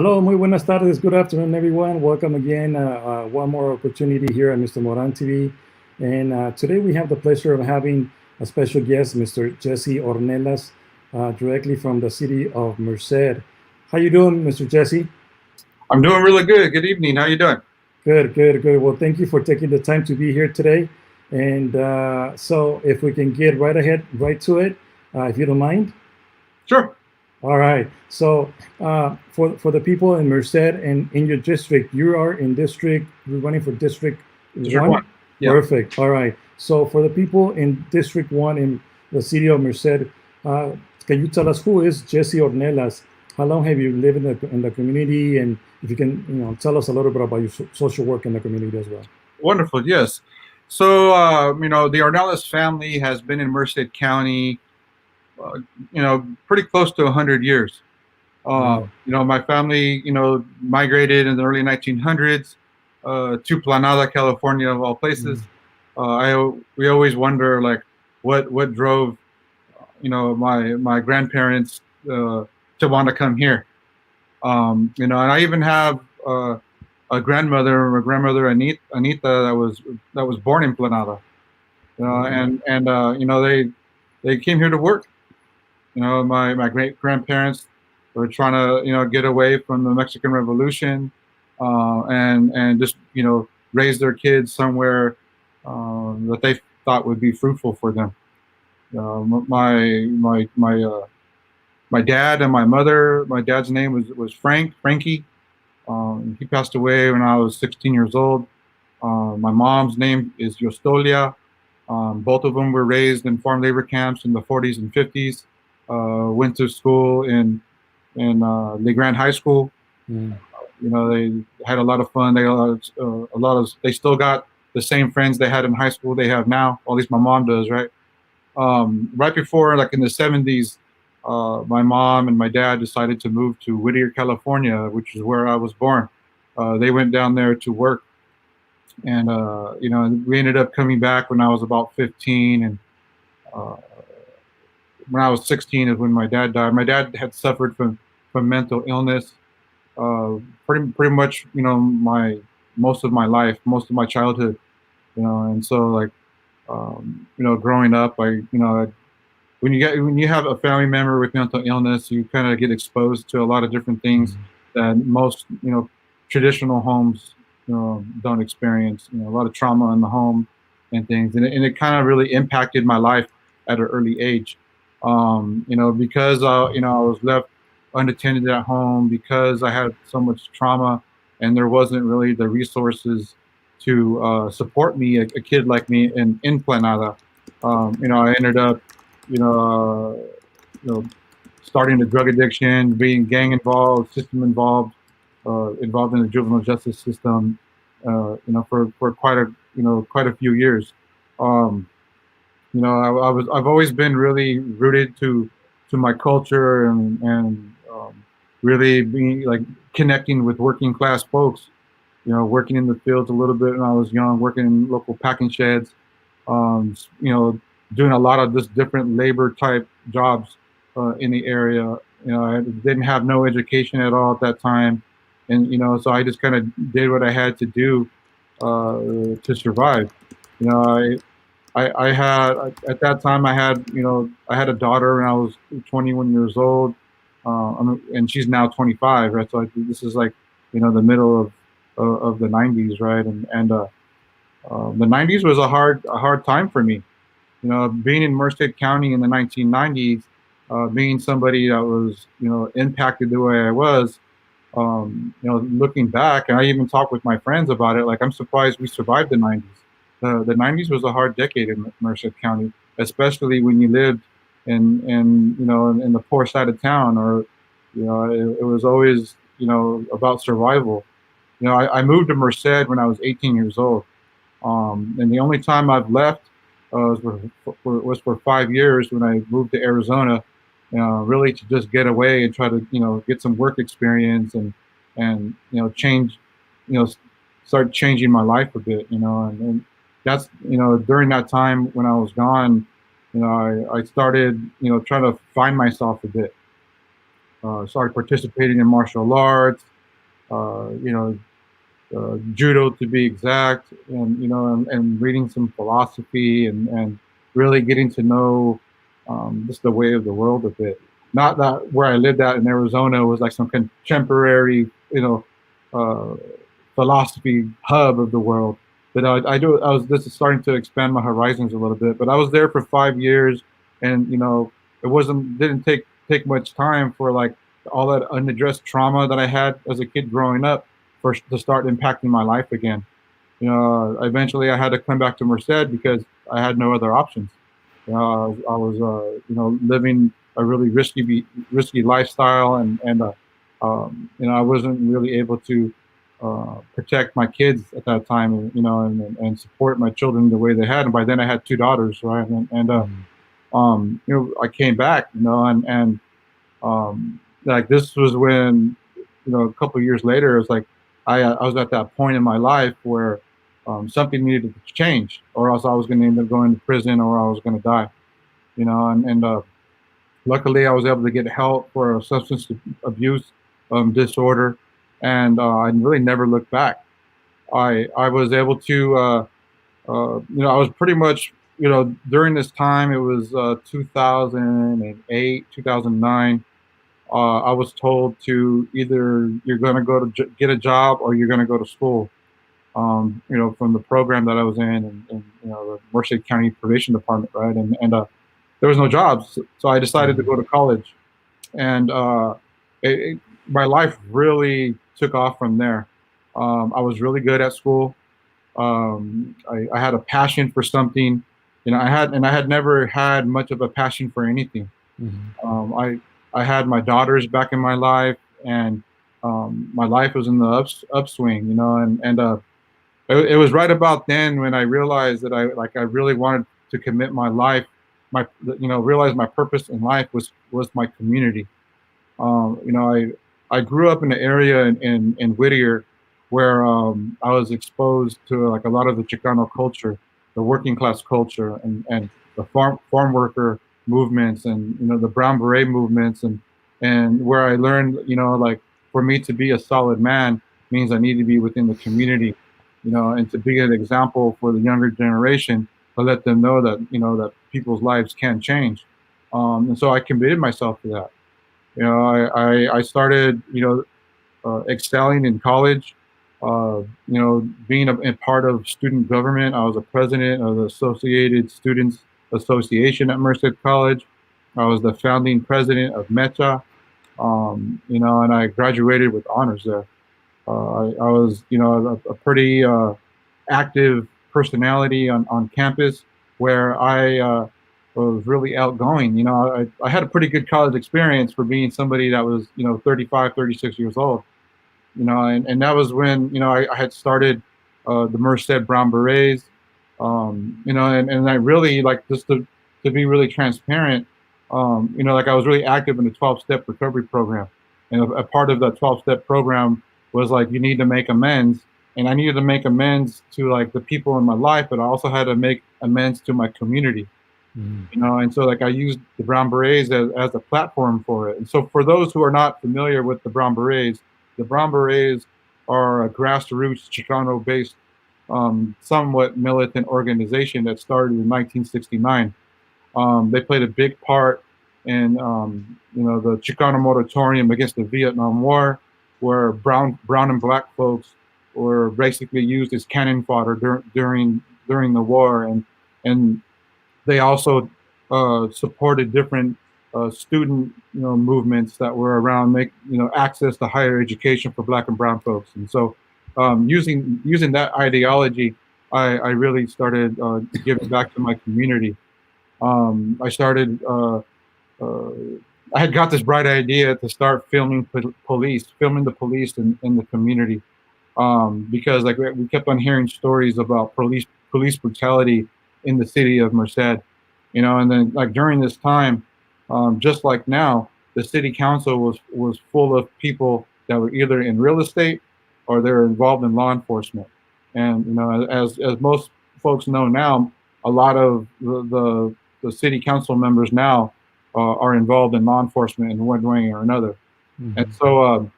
Hello, muy buenas tardes. Good afternoon, everyone. Welcome again. One more opportunity here at Mr. Moran TV. And today we have the pleasure of having a special guest, Mr. Jesse Ornelas, directly from the city of Merced. How you doing, Mr. Jesse? I'm doing really good. Good evening. How you doing? Good, good, good. Well, thank you for taking the time to be here today. And so if we can get right ahead, right to it, if you don't mind. Sure. All right. So for the people in Merced and in your district, you are in district. You're running for district District one. one. Yeah. Perfect. All right. So for the people in district one in the city of Merced, uh, can you tell us who is Jesse Ornelas? How long have you lived in the community? And if you can, tell us a little bit about your social work in the community as well. Wonderful. Yes. So, the Ornelas family has been in Merced County, pretty close to 100 years. Wow. My family, migrated in the early 1900s to Planada, California, of all places. Mm. We always wonder, like, what drove, my grandparents to want to come here. And I even have a grandmother Anita that was born in Planada. Okay. And they came here to work. My great grandparents were trying to get away from the Mexican Revolution, and just raise their kids somewhere that they thought would be fruitful for them. My dad and my mother. My dad's name was Frankie. He passed away when I was 16 years old. My mom's name is Yostolia. Both of them were raised in farm labor camps in the 40s and 50s. Went to school in Le Grand High School. Mm. They had a lot of fun. They still got the same friends they had in high school they have now. Or at least my mom does, right? Right before, like in the 70s, my mom and my dad decided to move to Whittier, California, which is where I was born. They went down there to work, and we ended up coming back when I was about 15, and uh, when I was 16 is when my dad died. My dad had suffered from mental illness, uh, pretty much, my most of my life, most of my childhood, and so, like, growing up, when you have a family member with mental illness, you kind of get exposed to a lot of different things Mm. that most traditional homes don't experience. A lot of trauma in the home and things, and it kind of really impacted my life at an early age. Because I was left unattended at home because I had so much trauma, and there wasn't really the resources to support me, a kid like me in Planada. I ended up you know, uh, you know, starting a drug addiction, being gang involved, system involved, involved in the juvenile justice system, for quite a few years. Um, I've always been really rooted to my culture, and really being, like, connecting with working class folks. Working in the fields a little bit when I was young, working in local packing sheds, um, you know, doing a lot of just different labor type jobs in the area. I didn't have no education at all at that time, and so I just kind of did what I had to do to survive. You know, I had at that time I had a daughter when I was 21 years old, and she's now 25, right? So this is like the middle of the 90s, right? And the 90s was a hard time for me. Being in Merced County in the 1990s, being somebody that was, impacted the way I was, looking back, and I even talked with my friends about it. Like, I'm surprised we survived the 90s. The 90s was a hard decade in Merced County, especially when you lived in the poor side of town, or, it was always, about survival. I moved to Merced when I was 18 years old. And the only time I've left was for 5 years when I moved to Arizona, really to just get away and try to get some work experience, and change, you know, start changing my life a bit, and that's during that time when I was gone, I started trying to find myself a bit. Started participating in martial arts, you know, judo to be exact, and and reading some philosophy and really getting to know just the way of the world a bit. Not that where I lived at in Arizona was like some contemporary, uh, philosophy hub of the world. But I was this is starting to expand my horizons a little bit. But I was there for 5 years, and it didn't take much time for like all that unaddressed trauma that I had as a kid growing up to start impacting my life again. Eventually I had to come back to Merced because I had no other options. I was living a really risky lifestyle, and I wasn't really able to protect my kids at that time, and support my children the way they had. And by then I had two daughters, right? I came back, and like this was when, a couple of years later, it's like I was at that point in my life where something needed to change, or else I was going to end up going to prison, or I was going to die. And luckily I was able to get help for a substance abuse disorder, and I really never looked back. I was able to, I was pretty much, during this time, it was 2008, 2009. I was told to either you're going to go to get a job or you're going to go to school. From the program that I was in the Merced County Probation Department, right? And there was no jobs, so I decided to go to college, and it, it, my life really took off from there. I was really good at school. I had a passion for something. I had never had much of a passion for anything. Mm-hmm. I had my daughters back in my life, and my life was in the upswing, and it was right about then when I realized that I really wanted to commit my life, realize my purpose in life was my community. I grew up in an area in Whittier where I was exposed to like a lot of the Chicano culture, the working class culture, and the farm worker movements, and the brown beret movements, and where I learned, like, for me to be a solid man means I need to be within the community, and to be an example for the younger generation, to let them know that that people's lives can change. And so I committed myself to that. I started, excelling in college, being a part of student government. I was a president of the Associated Students Association at Merced College. I was the founding president of META, and I graduated with honors there. I was, a pretty active personality on campus, where I was really outgoing. I had a pretty good college experience for being somebody that was, 35, 36 years old. And that was when, I had started the Merced Brown Berets, and I really, like, just to be really transparent, like, I was really active in the 12-step recovery program. And a part of that 12-step program was like, you need to make amends. And I needed to make amends to like the people in my life, but I also had to make amends to my community. And so like I used the Brown Berets as a platform for it. And so for those who are not familiar with the Brown Berets are a grassroots Chicano-based, somewhat militant organization that started in 1969. They played a big part in, the Chicano moratorium against the Vietnam War, where brown and black folks were basically used as cannon fodder during the war, and they also supported different student movements that were around make access to higher education for black and brown folks. And so using that ideology, I really started giving back to my community. I started. I had got this bright idea to start filming the police in the community, because like we kept on hearing stories about police brutality in the city of Merced, and then like during this time, just like now, the city council was full of people that were either in real estate or they're involved in law enforcement. And as most folks know now, a lot of the city council members now are involved in law enforcement in one way or another. And Mhm. so,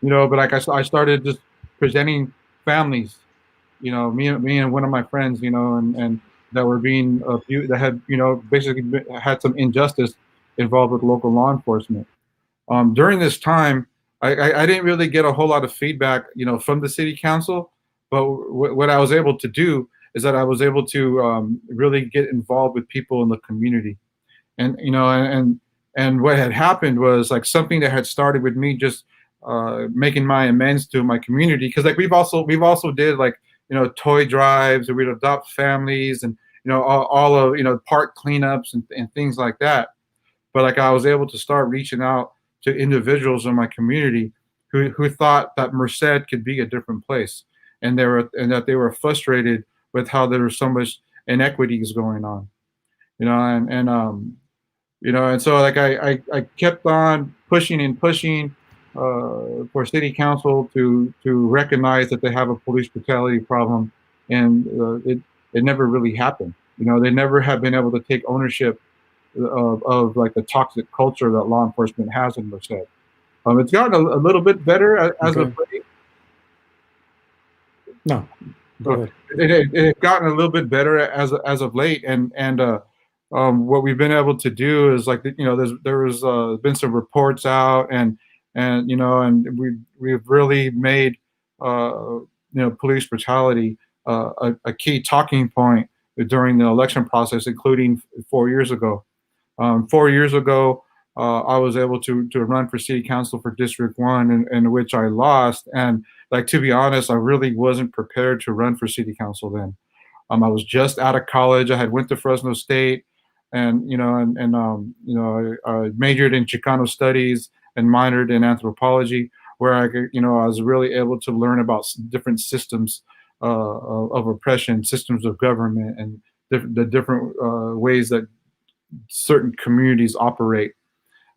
but like I started just presenting families, me and one of my friends, and that were being that had, basically had some injustice involved with local law enforcement. During this time, I didn't really get a whole lot of feedback, from the city council. But what I was able to do is that I was able to really get involved with people in the community, and and what had happened was like something that had started with me just making my amends to my community, because like we've also did like toy drives, and we'd adopt families, and all of park cleanups and things like that. But like I was able to start reaching out to individuals in my community who thought that Merced could be a different place, and that they were frustrated with how there was so much inequities going on, and so like I kept on pushing and pushing for city council to recognize that they have a police brutality problem, and it never really happened. They never have been able to take ownership of like the toxic culture that law enforcement has in Merced. It's gotten a little bit better as of Okay. late. No, go So ahead. it gotten a little bit better as of late, and what we've been able to do is like there was been some reports out, and we've really made police brutality a key talking point during the election process, including 4 years ago. 4 years ago, I was able to run for city council for District 1, in which I lost. And like, to be honest, I really wasn't prepared to run for city council then. I was just out of college. I had went to Fresno State, and I majored in Chicano studies and minored in anthropology, where I was really able to learn about different systems of oppression, systems of government, and the different ways that certain communities operate.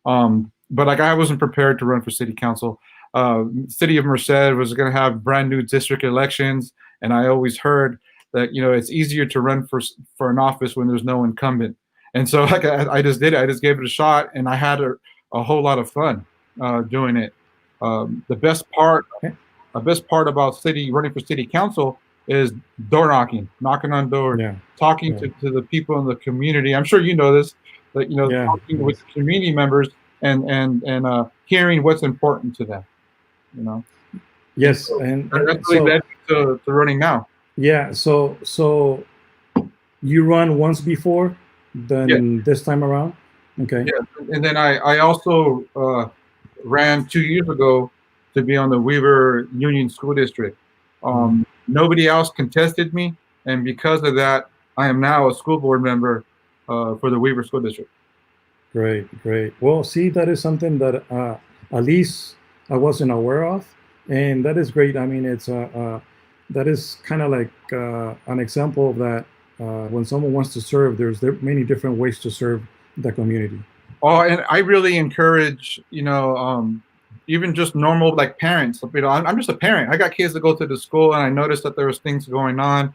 But like I wasn't prepared to run for city council. City of Merced was going to have brand new district elections, and I always heard that it's easier to run for an office when there's no incumbent. And so like I just did it. I just gave it a shot, and I had a whole lot of fun doing it. The best part about city running for city council is door knocking on doors, Yeah. talking Yeah. to the people in the community. I'm sure you know this, but Yeah. talking with Yes. the community members, and hearing what's important to them. You know, and Yes. so that's And really so led me to running now. yeah. So you run once before, Yeah, then this time around. Okay. yeah. And then I also ran 2 years ago to be on the Weaver Union School District. Mhm. Nobody else contested me, and because of that, I am now a school board member for the Weaver School District. Great. Great. Well, see, that is something that at least I wasn't aware of, and that is great. I mean, that is kind of like an example of that. When someone wants to serve, there many different ways to serve the community. Oh, and I really encourage, even just normal like parents. I'm just a parent. I got kids that go to the school, and I noticed that there was things going on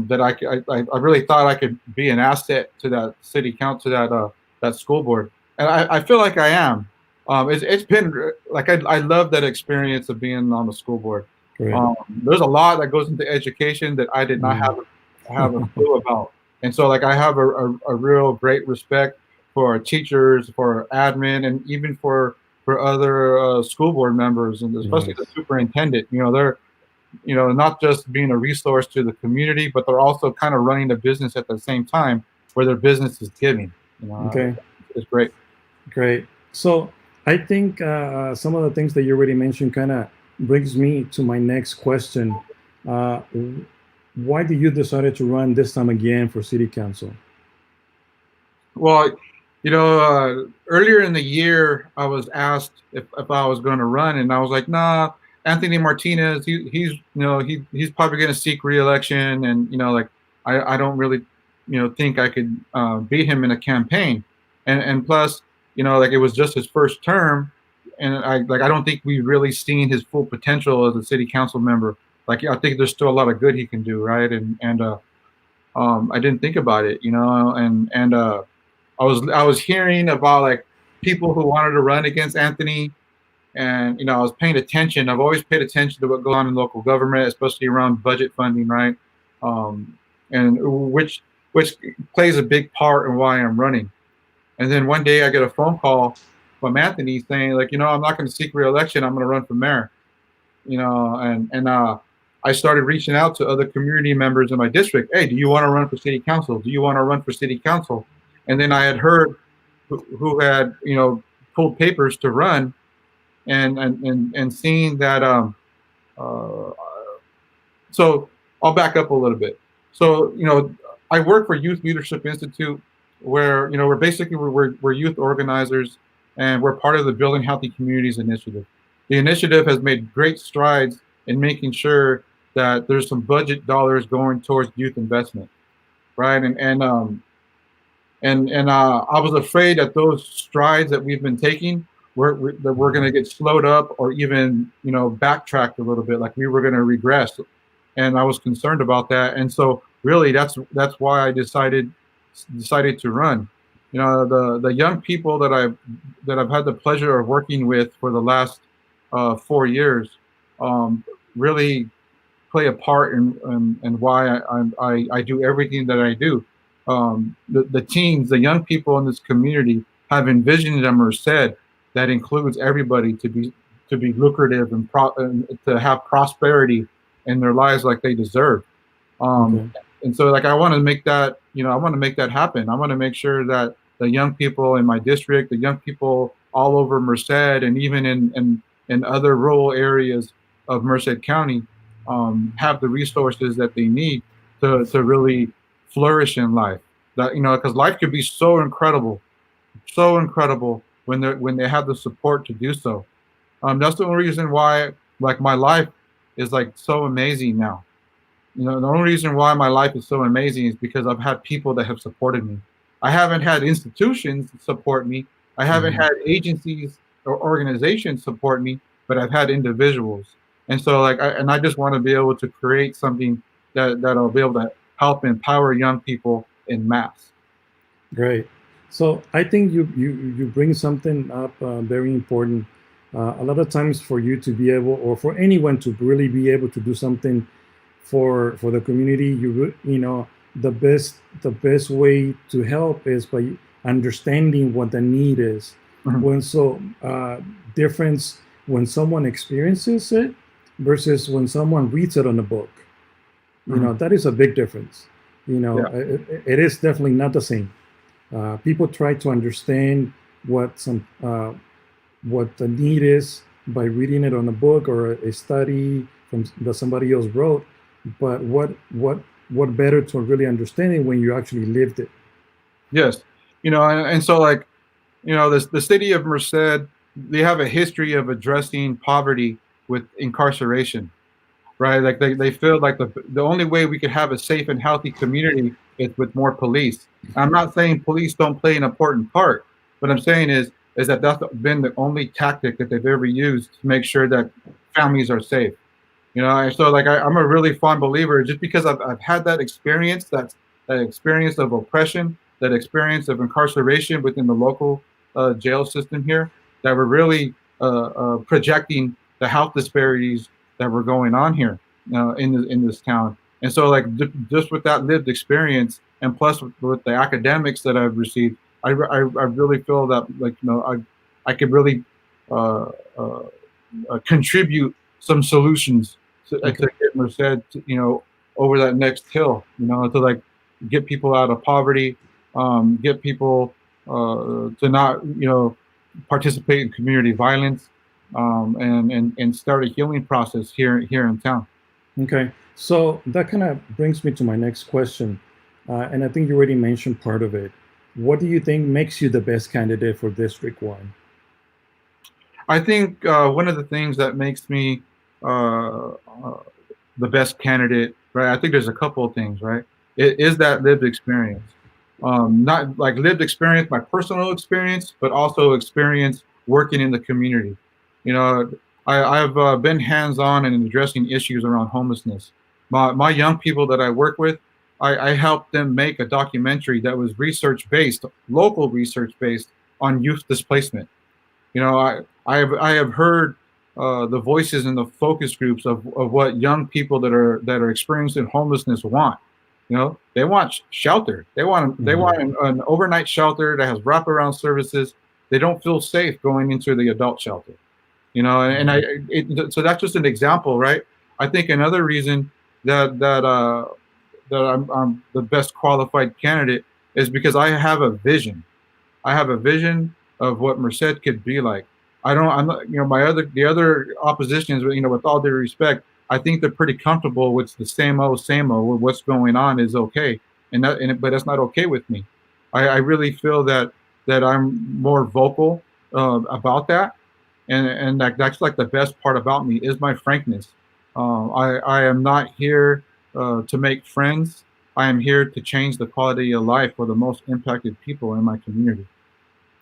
that I really thought I could be an asset to that city council, to that school board, and I feel like I am. It's been like I love that experience of being on the school board. Great. Um, there's a lot that goes into education that I did not Mm. have a clue about, and so like I have a real great respect for our teachers, for our admin, and even for other school board members, and especially the Nice. superintendent. They're not just being a resource to the community, but they're also kind of running a business at the same time, where their business is giving. Okay. It's great. Great. So I think some of the things that you already mentioned kind of brings me to my next question. Uh, why did you decided to run this time again for city council? Well, earlier in the year, I was asked if I was going to run, and I was like, nah. Anthony Martinez, he's probably going to seek reelection, and like I don't really think I could beat him in a campaign, and plus like it was just his first term, and I don't think we've really seen his full potential as a city council member. Like I think there's still a lot of good he can do, right? And I didn't think about it, and I was hearing about like people who wanted to run against Anthony, And I was paying attention. I've always paid attention to what goes on in local government, especially around budget funding, right? Um, and which plays a big part in why I'm running. And then one day I get a phone call from Anthony saying, like, I'm not going to seek re-election. I'm going to run for mayor. And I started reaching out to other community members in my district. Hey, do you want to run for city council? Do you want to run for city council? And then I had heard who had pulled papers to run, and seeing that. Uh, so I'll back up a little bit. So I work for Youth Leadership Institute, where we're basically we're youth organizers, and we're part of the Building Healthy Communities initiative. The initiative has made great strides in making sure that there's some budget dollars going towards youth investment, right? And I was afraid that those strides that we've been taking that we're going to get slowed up, or even backtracked a little bit, like we were going to regress. And I was concerned about that. And so really that's why I decided to run. The young people that I've had the pleasure of working with for the last 4 years really play a part in why I do everything that I do. The teens, the young people in this community have envisioned a Merced that includes everybody to be lucrative and to have prosperity in their lives like they deserve. And so, like, I want to make that, I want to make that happen. I want to make sure that the young people in my district, the young people all over Merced, and even in other rural areas of Merced County, have the resources that they need to really flourish in life. That because life could be so incredible when they have the support to do so. That's the only reason why, like, my life is like so amazing now. The only reason why my life is so amazing is because I've had people that have supported me. I haven't had institutions support me. I haven't had agencies or organizations support me, but I've had individuals. And so, like, I just want to be able to create something that'll be able to help empower young people in mass. Great. So I think you bring something up very important. A lot of times, for you to be able, or for anyone to really be able to do something for the community, the best way to help is by understanding what the need is. Difference when someone experiences it versus when someone reads it on a book. That is a big difference. It is definitely not the same. People try to understand what the need is by reading it on a book or a study that somebody else wrote, but what better to really understand it when you actually lived it. Yes, and so, like, the city of Merced, they have a history of addressing poverty with incarceration, right? Like, they feel like the only way we could have a safe and healthy community is with more police. I'm not saying police don't play an important part. What I'm saying is that that's been the only tactic that they've ever used to make sure that families are safe. And so, like, I'm a really fond believer, just because I've had that experience, that experience of oppression, that experience of incarceration within the local jail system here, that we're really projecting the health disparities that were going on here in this town. And so, like, just with that lived experience, and plus with the academics that I've received, I really feel that, like, I could really contribute some solutions to get Merced, over that next hill, to, like, get people out of poverty, get people to not, participate in community violence, and start a healing process here in town. Okay, so that kind of brings me to my next question, and I think you already mentioned part of it. What do you think makes you the best candidate for District 1? I think one of the things that makes me the best candidate, right? I think there's a couple of things, right? It is that lived experience. Not like lived experience, my personal experience, but also experience working in the community. I've been hands-on in addressing issues around homelessness. My young people that I work with, I helped them make a documentary that was research-based, local research-based, on youth displacement. You know, I have heard the voices in the focus groups of what young people that are experiencing homelessness want. You know, they want shelter. They want Mhm. an overnight shelter that has wraparound services. They don't feel safe going into the adult shelter. You know, and Mhm. so that's just an example, right? I think another reason that I'm the best qualified candidate is because I have a vision. I have a vision of what Merced could be like. I'm not, the other oppositions, with all due respect, I think they're pretty comfortable with the same old, with what's going on is okay. But that's not okay with me. I really feel that I'm more vocal about that. And that's like the best part about me is my frankness. I am not here to make friends. I am here to change the quality of life for the most impacted people in my community.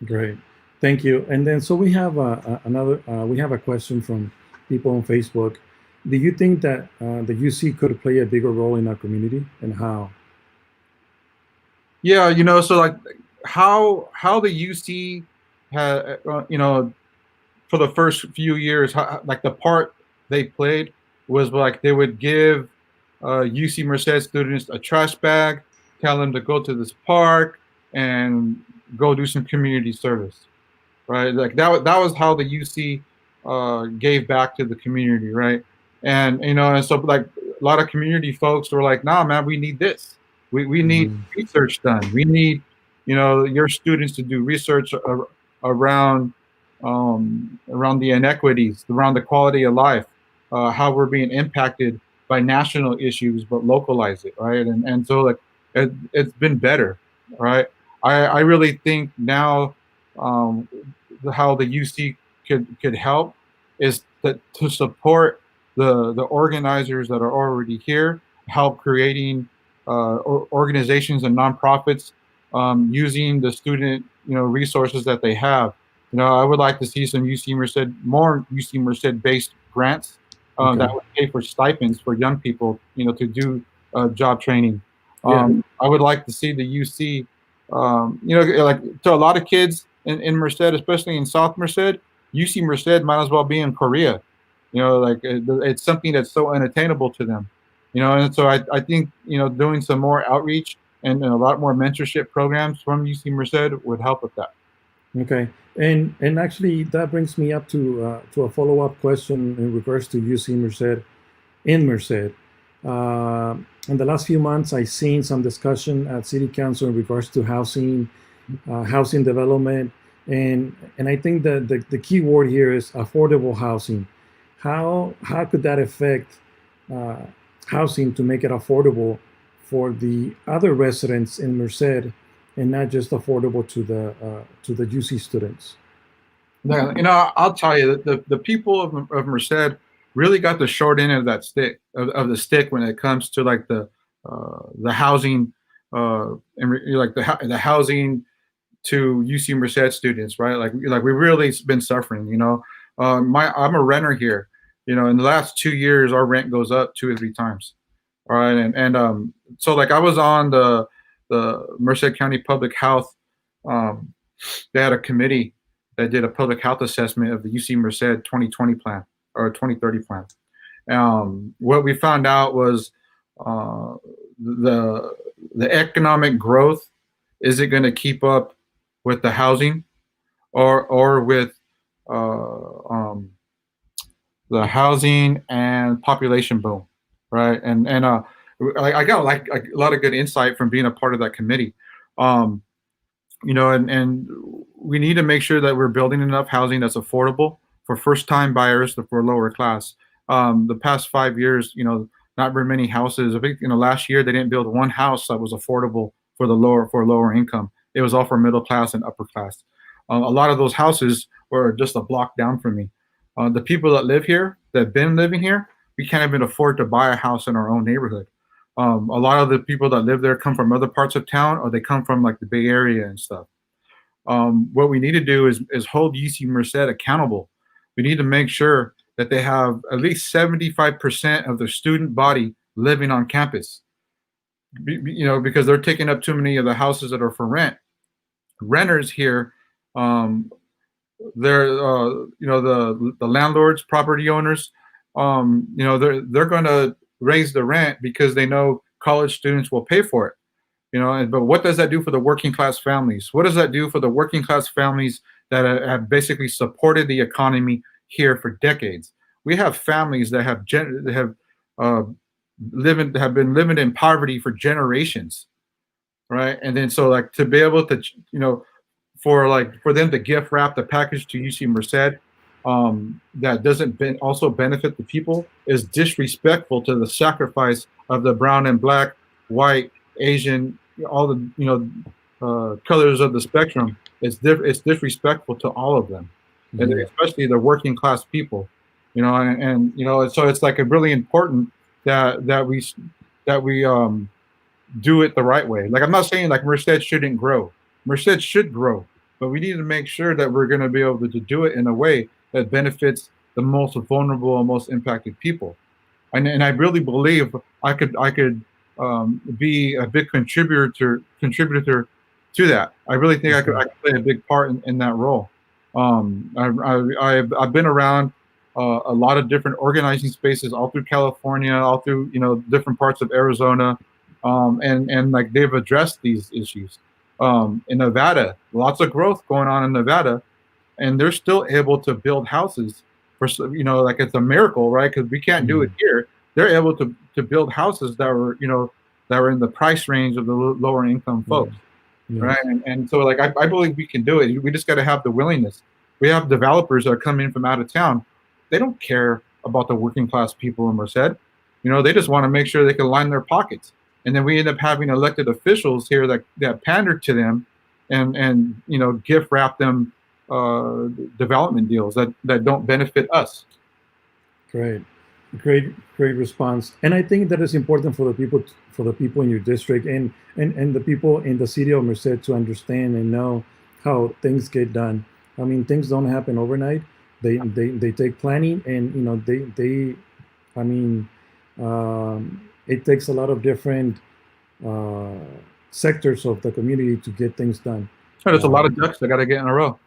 Great. Thank you. And then, so we have we have a question from people on Facebook. Do you think that the UC could play a bigger role in our community, and how? Yeah, so like how the UC had, for the first few years, like the part they played was like they would give UC Merced students a trash bag, tell them to go to this park and go do some community service, right? Like that was how the UC gave back to the community, right? And so like a lot of community folks were like, nah, man, we need this. We need Mhm. research done. We need, your students to do research around around the inequities, around the quality of life, how we're being impacted by national issues, but localize it, right? And so like it's been better, right? I really think now um, how the UC could help is that to support the organizers that are already here, help creating organizations and nonprofits using the student resources that they have. I would like to see some more UC Merced based grants that Okay. would pay for stipends for young people, to do job training. Yeah. I would like to see the UC, like to a lot of kids in Merced, especially in South Merced, UC Merced might as well be in Korea. Like it's something that's so unattainable to them. And so I think doing some more outreach and a lot more mentorship programs from UC Merced would help with that. Okay. And actually, that brings me up to a follow up question in regards to UC Merced in Merced. Uh, in the last few months, I've seen some discussion at City Council in regards to housing development, and I think that the key word here is affordable housing. How could that affect uh, housing to make it affordable for the other residents in Merced, and not just affordable to the UC students? Yeah, I'll tell you that the people of Merced really got the short end of that stick of the stick when it comes to like the housing like the housing to UC Merced students, right? Like we really been suffering. I'm a renter here. In the last 2 years, our rent goes up 2 or 3 times. All right, and so like I was on the Merced County Public Health. Um, they had a committee that did a public health assessment of the UC Merced 2020 plan or 2030 plan. What we found out was uh, the the economic growth is it going to keep up with the housing or with uh, um, the housing and population boom, right? And I got like a lot of good insight from being a part of that committee. Um, and we need to make sure that we're building enough housing that's affordable for first-time buyers, for lower class. The past 5 years, not very many houses. I think last year they didn't build one house that was affordable for lower income. It was all for middle class and upper class. A lot of those houses were just a block down from me. The people that live here, that have been living here, we can't even afford to buy a house in our own neighborhood. A lot of the people that live there come from other parts of town, or they come from like the Bay Area and stuff. What we need to do is hold UC Merced accountable. We need to make sure that they have at least 75% of their student body living on campus. Because they're taking up too many of the houses that are for rent. Renters here, um, they're the landlords, property owners, they're going to raise the rent because they know college students will pay for it. But what does that do for the working class families? What does that do for the working class families that have basically supported the economy here for decades? We have families that have uh, have been living in poverty for generations, right? And then so like to be able to for them to gift wrap the package to UC Merced, that doesn't also benefit the people, is disrespectful to the sacrifice of the brown and black, white, Asian, all the colors of the spectrum. It's disrespectful to all of them, and Mhm. especially the working class people. So it's like a really important that we do it the right way. Like I'm not saying like Merced shouldn't grow. Merced should grow, but we need to make sure that we're going to be able to do it in a way that benefits the most vulnerable and most impacted people. And I really believe I could be a big contributor to that. I really think Okay. I could play a big part in that role. I've been around a lot of different organizing spaces all through California, all through different parts of Arizona, and like they've addressed these issues. In Nevada, lots of growth going on in Nevada, and they're still able to build houses like it's a miracle, right? Because we can't do it Mhm. here. They're able to build houses that were in the price range of the lower income Yeah. folks, right? Yes. And so like I believe we can do it. We just got to have the willingness. We have developers that are coming in from out of town. They don't care about the working class people in Merced. They just want to make sure they can line their pockets. And then we end up having elected officials here that pander to them and gift wrap them uh, development deals that don't benefit us. Great, great response. And I think that is important for the people in your district and the people in the city of Merced to understand and know how things get done. I mean, things don't happen overnight. They take planning, and they I mean, it takes a lot of different uh, sectors of the community to get things done. So there's a lot Um, of ducks that got to get in a row.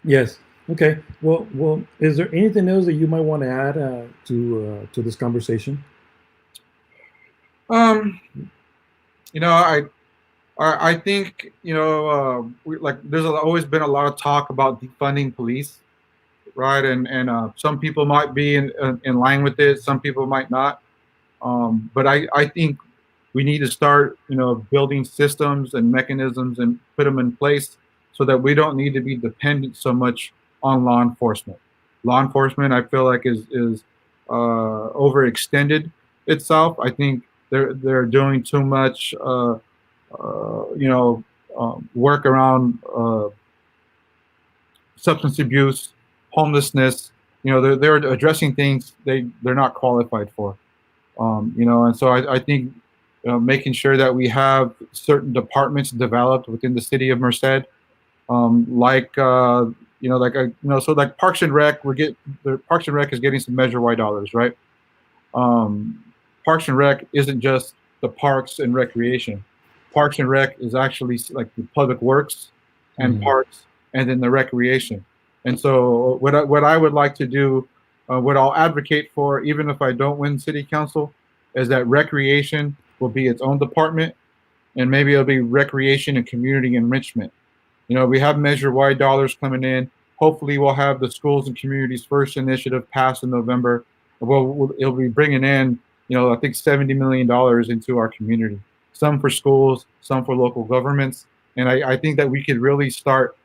yes. Okay. Well. Is there anything else that you might want to add to this conversation? Um, you know, I think there's always been a lot of talk about defunding police, right? And some people might be in line with it, some people might not. But I think we need to start, building systems and mechanisms and put them in place so that we don't need to be dependent so much on law enforcement. Law enforcement, I feel like is overextended itself. I think they're doing too much, you know, work around substance abuse, homelessness. They're addressing things they're not qualified for. And so I think making sure that we have certain departments developed within the city of Merced, so like Parks and Rec, the Parks and Rec is getting some Measure Y dollars, right? Um, Parks and Rec isn't just the parks and recreation. Parks and Rec is actually like the public works and Mhm. parks, and then the recreation. And so what I would like to do, what I'll advocate for, even if I don't win city council, is that recreation will be its own department, and maybe it'll be recreation and community enrichment. We have Measure Y dollars coming in. Hopefully, we'll have the Schools and Communities First initiative passed in November. It'll be bringing in, I think $70 million into our community. Some for schools, some for local governments, and I think that we could really start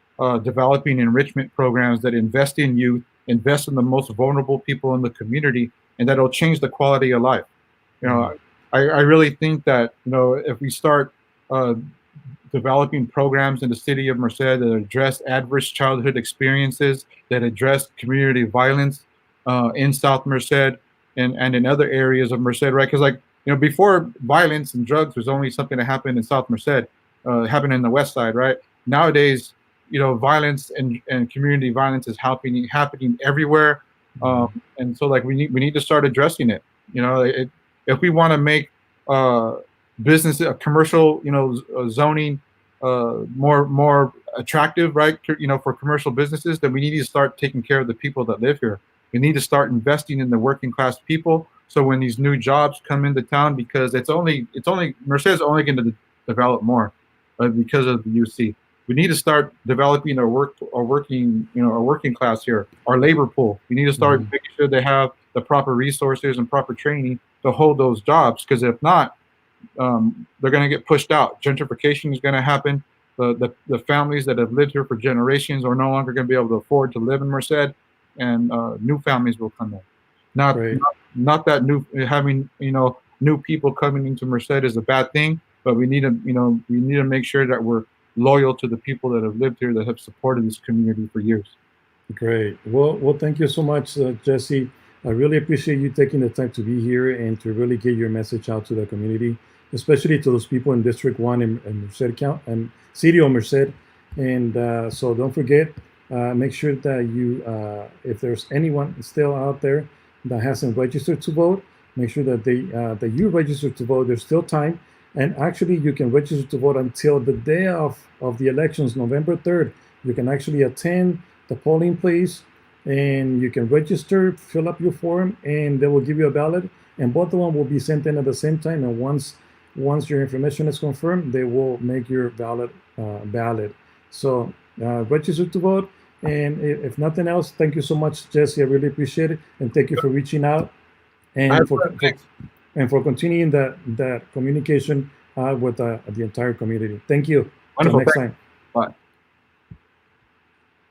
developing enrichment programs that invest in youth, invest in the most vulnerable people in the community, and that'll change the quality of life. You Mhm. know, I really think that if we start uh, developing programs in the city of Merced that address adverse childhood experiences, that address community violence in South Merced and in other areas of Merced, right? Because before violence and drugs was only something that happened in South Merced, happened in the West Side, right? Nowadays, violence and community violence is happening everywhere, Mhm. and so like we need to start addressing it. If we want to make uh, business commercial zoning more attractive, right? For commercial businesses, then we need to start taking care of the people that live here. We need to start investing in the working class people. So when these new jobs come into town, because it's only Merced is only going to develop more, because of the UC. We need to start developing our working class here, our labor pool. We need to start making sure they have the proper resources and proper training to hold those jobs. Because if not, they're going to get pushed out. Gentrification is going to happen. The families that have lived here for generations are no longer going to be able to afford to live in Merced, and new families will come in. Not that having new people coming into Merced is a bad thing, but we need to make sure that we're loyal to the people that have lived here, that have supported this community for years. Great. Well, thank you so much, Jesse. I really appreciate you taking the time to be here and to really get your message out to the community, especially to those people in District 1 and Merced County and City of Merced. And so don't forget, make sure that you, if there's anyone still out there that hasn't registered to vote, make sure that that you register to vote. There's still time. And actually, you can register to vote until the day of the elections, November 3rd. You can actually attend the polling place, and you can register, fill up your form, and they will give you a ballot. And both of them will be sent in at the same time. And once your information is confirmed, they will make your ballot valid. So register to vote. And if nothing else, thank you so much, Jesse. I really appreciate it. And thank you for reaching out and for continuing that communication with the entire community. Thank you. Wonderful. Until next time. Bye.